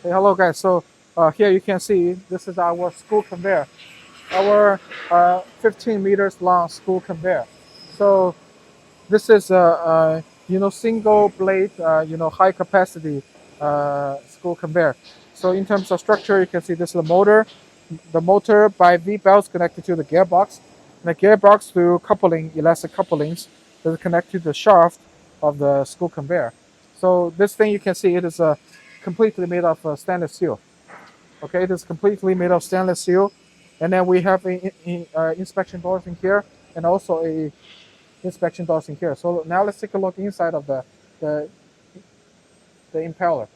Hey, hello guys. So here you can see this is our school conveyor, our 15 meters long school conveyor. So this is a single blade high capacity school conveyor. So in terms of structure, you can see this is the motor. The motor by V belts connected to the gearbox. And the gearbox through coupling, elastic couplings, that connect to the shaft of the school conveyor. So this thing you can see it is completely made of stainless steel. Okay, it is completely made of stainless steel, and then we have inspection doors in here, and also a inspection doors in here. So now let's take a look inside of the, the impeller.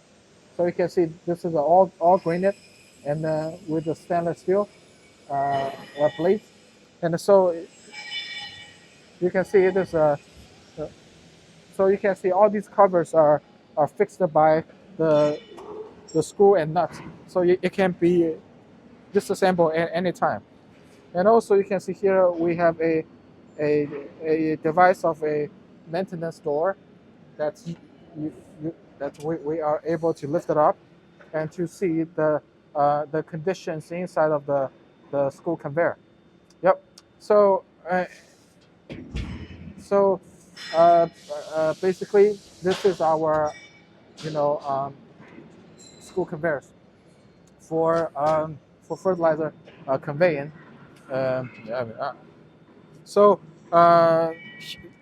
So you can see this is all granite, and with the stainless steel plate, and so you can see it is so you can see all these covers are fixed by the the screw and nut, so it can be disassembled at any time. And also you can see here we have a, a device of a maintenance door that we are able to lift it up and to see the conditions inside of the school conveyor. Yep. So so basically this is our you know um, school conveyors for fertilizer conveying. Yeah, so uh,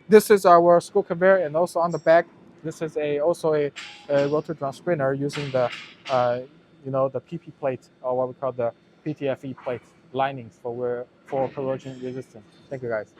this is our school conveyor, and also on the back, this is also a rotor drum spinner using the the PP plate, or what we call the PTFE plate linings for corrosion resistant. Thank you guys.